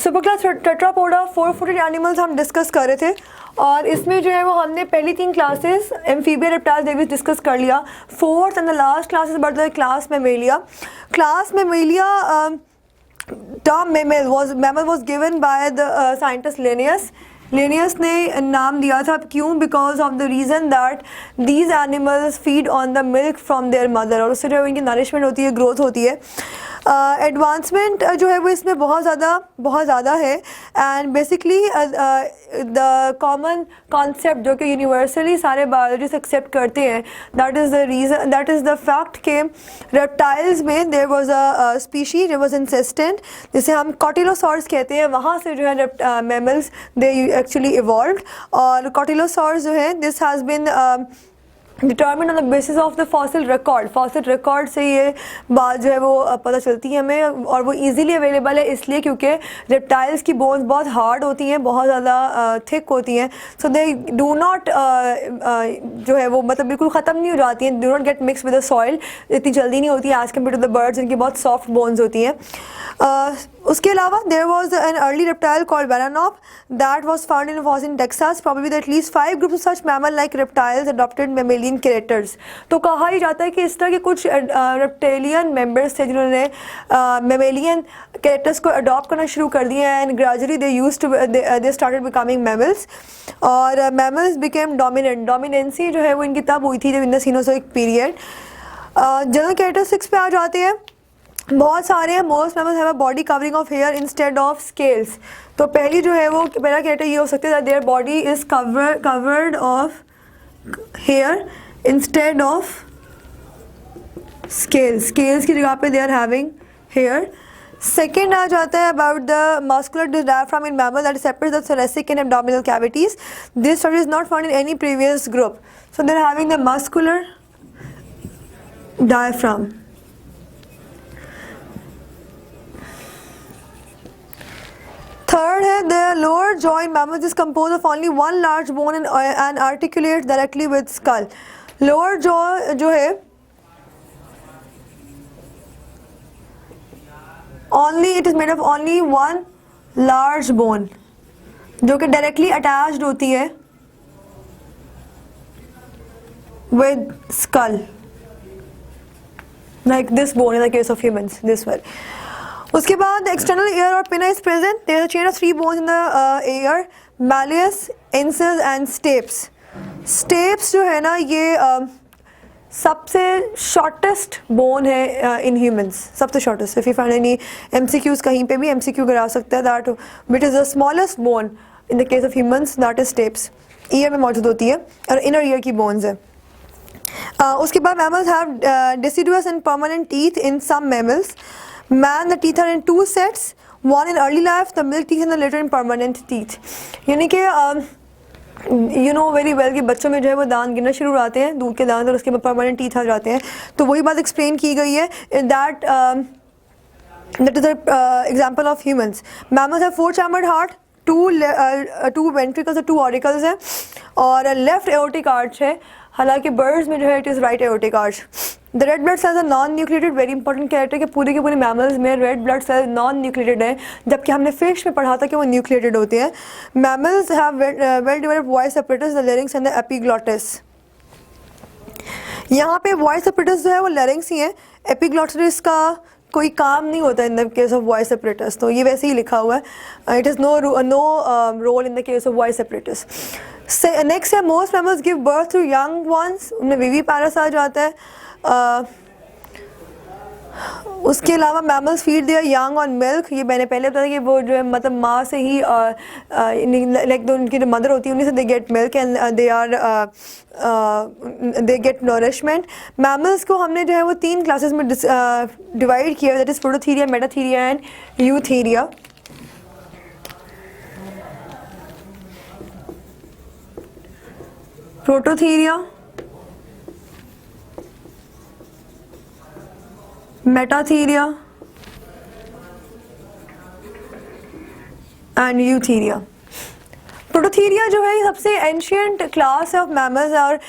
Superclass Tetrapoda 4-footed animals हम discuss कर रहे थे और इसमें जो है वो हमने पहली 3 classes amphibia reptiles Davis discuss कर लिया. Fourth and the last class is about the class Mammalia. Class Mammalia term mammal was given by the scientist Linnaeus. Linnaeus ने नाम दिया था क्यों? Because of the reason that these animals feed on the milk from there mother और उससे जो है इनकी नरिशमेंट होती है, ग्रोथ होती है. एडवांसमेंट जो है वो इसमें बहुत ज़्यादा है. And basically the common concept जो कि यूनिवर्सली सारे बायोलॉजिस्ट एक्सेप्ट करते हैं, that is the reason, that is the fact के रेप्टाइल्स में there was a species it was incessant, जिसे हम कॉटिलोसॉर्स कहते हैं. वहाँ से जो है मैमल्स दे एक्चुअली इवॉल्व्ड. और कॉटिलोसॉर्स जो है this has been determine on the basis of the fossil record से ये बात जो है वो पता चलती है हमें. और वो इजीली अवेलेबल है इसलिए क्योंकि रेप्टाइल्स की बोन्स बहुत हार्ड होती हैं, बहुत ज़्यादा थिक होती हैं. सो दे डू नॉट जो है वो मतलब बिल्कुल ख़त्म नहीं हो जाती हैं, do not get mix with the soil, इतनी जल्दी नहीं होती है as compare to the birds जिनकी बहुत सॉफ्ट बोन्स होती हैं. उसके अलावा there was an early reptile called varanops that was found in fossil in Texas. Probably that at least 5 groups of such mammal like reptiles adopted mammalian characters. तो कहा ही जाता है कि इस तरह के कुछ रेप्टेलियन मेंबर्स थे जिन्होंने मेमेलियन कैरेक्टर्स को अडॉप्ट करना शुरू कर दिया and gradually they started becoming mammals. और मैमल्स बिकेम डोमिनेंसी जो है वो इनकी तब हुई थी जब in the Cenozoic period. General characteristics पे आ जाते हैं. बहुत सारे हैं. Most mammals have a body covering of hair instead of scales. तो पहली जो है वो पहला कैरेक्टर ये हो सकता है their body is covered of hair instead of scales की जगह पे they are having hair. Second आ जाता है about the muscular diaphragm in mammal that separates the thoracic and abdominal cavities. This structure is not found in any previous group. So they are having the muscular diaphragm. Third है the lower jaw in mammals is composed of only one large bone and articulates directly with skull. Lower jaw जो है it is made of only one large bone जो कि directly attached होती है with skull, like this bone in the case of humans, this one. उसके बाद external ear और pinna is present. There is a chain of 3 bones in the ear, malleus, incus and stapes. Stapes जो है ना ये सबसे shortest bone है in humans, सबसे shortest. If you find any MCQs कहीं पे भी एमसीक्यू करा सकता है that which is the smallest bone in the case of humans that is stapes. Ear में मौजूद होती है और इनर ईयर की बोन्स है. उसके बाद mammals have deciduous and permanent teeth in some mammals. Man, the teeth are in 2 sets, one in early life, the milk teeth, and the later in permanent teeth. यानी कि you know very well कि बच्चों में जो है वो दांत गिरना शुरू हो जाते हैं, दूध के दांत, और उसके बाद परमानेंट टीथ आ जाते हैं. तो वही बात एक्सप्लेन की गई है that is the example of humans. Mammals have 4 chambered heart, 2 ventricles और 2 auricles हैं और लेफ्ट aortic arch है. हालांकि बर्ड्स में जो है it is right aortic arch. The red blood cells are non nucleated. Very important character कि पूरे के पूरे मैमल्स में red blood cells non nucleated हैं, जबकि हमने फिश में पढ़ा था कि वो न्यूक्लिएटेड होते हैं. Mammals have well developed voice apparatus, the larynx and the epiglottis. यहाँ पे वॉइस apparatus जो है वो larynx ही है, epiglottis का कोई काम नहीं होता in the case of voice apparatus. तो ये वैसे ही लिखा हुआ है. It is no role in the case of voice apparatus. Next है most mammals give birth to young ones. उनमें विवी पैरस आ जाता है. उसके अलावा mammals feed their young on milk. ये मैंने पहले बताया कि वो जो है मतलब माँ से ही लाइक उनकी जो मदर होती है उन्हीं से they get milk and they get nourishment. Mammals को हमने जो है वो 3 क्लासेस में डिवाइड किया, that is Prototheria, Metatheria and Eutheria. Prototheria, Metatheria and Eutheria. Prototheria जो है ये सबसे एंशियंट क्लास ऑफ मैमल्स है और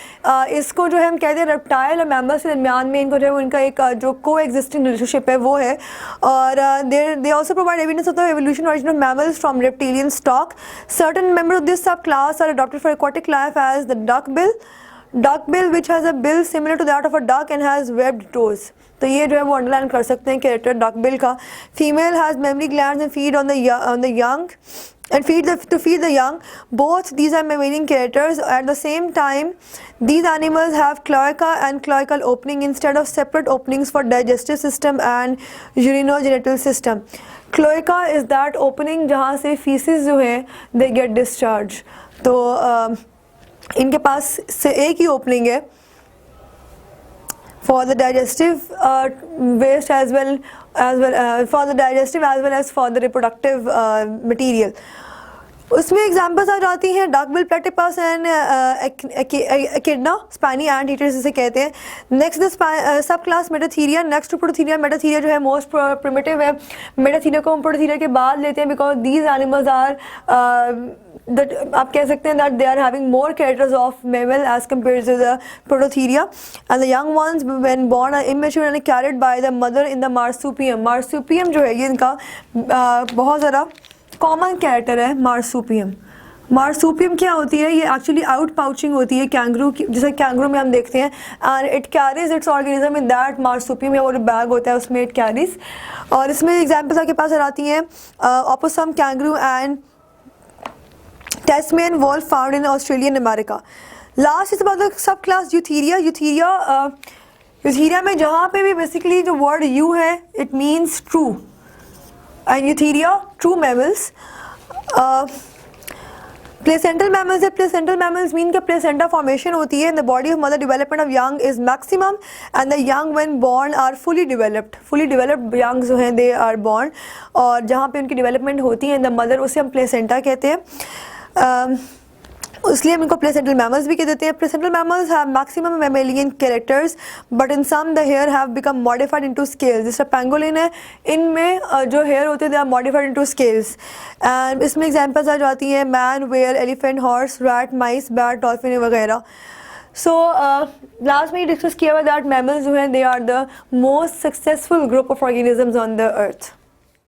इसको जो है हम कहते हैं रेप्टाइल और मैमल्स के दरमियान में इनको जो है उनका एक जो को एग्जिस्टिंग रिलेशनशिप है वो है और they also provide evidence of the evolution origin of mammals from reptilian stock. Certain members of this sub class are adopted for aquatic life as the duckbill which has a bill similar to that of a duck and has webbed toes. तो ये जो है वो underline कर सकते हैं character duckbill का. Female has mammary glands and feed on the young and to feed the young. Both these are mammalian characters. At the same time, these animals have cloaca and cloacal opening instead of separate openings for digestive system and urinogenital system. Cloaca is that opening जहाँ से feces जो है they get discharged. तो इनके पास से एक ही opening है for the digestive waste as well for the digestive as well as for the reproductive material. उसमें एग्जाम्पल्स आ जाती हैं duckbill platypus and echidna spiny anteaters जिसे कहते हैं. Next the sub class Metatheria. Next to Prototheria. Metatheria जो है most primitive है. मेटाथीरिया को हम प्रोटोथीरिया के बाद लेते हैं बिकॉज दीज एनिमल्स आर आप कह सकते हैं that they are having more characters of mammal as compared to the prototheria. And the young ones when born are immature and carried by the mother in the marsupium. Marsupium जो है ये इनका बहुत ज़्यादा कॉमन कैरेक्टर है. Marsupium क्या होती है? ये एक्चुअली आउट पाउचिंग होती है कैंगरू की, जैसे कैंगरू में हम देखते हैं and it carries it's organism in that marsupium या वो बैग होता है उसमें इट कैरीज. और इसमें एग्जाम्पल्स आपके पास आती हैं opossum, kangaroo and Tasmanian wolf found in Australia and America. Last is about the sub class Eutheria. Eutheria में जहाँ पे भी बेसिकली जो वर्ड यू है it means true and Eutheria, true mammals. Placental mammals है. Placental mammals mean कि placenta formation होती है in the body of mother. Development of young is maximum and the young when born are fully developed. Fully developed young जो हैं they are born और जहाँ पे उनकी development होती है in the mother उसे हम placenta कहते हैं. इसलिए हम इनको प्लेसेंटल मैमल्स भी कह देते हैं. Placental mammals have maximum mammalian characters but in some the hair have become modified into scales. जैसे पेंगोलिन है इनमें जो हेयर होते हैं they are modified into scales. And इसमें एग्जांपल्स आ जाती हैं man, whale, elephant, horse, rat, mice, bat, dolphin वगैरह. सो लास्ट में डिस्कस किया हुआ दैट मैमल्स जो हैं they are the most successful group of organisms on the earth.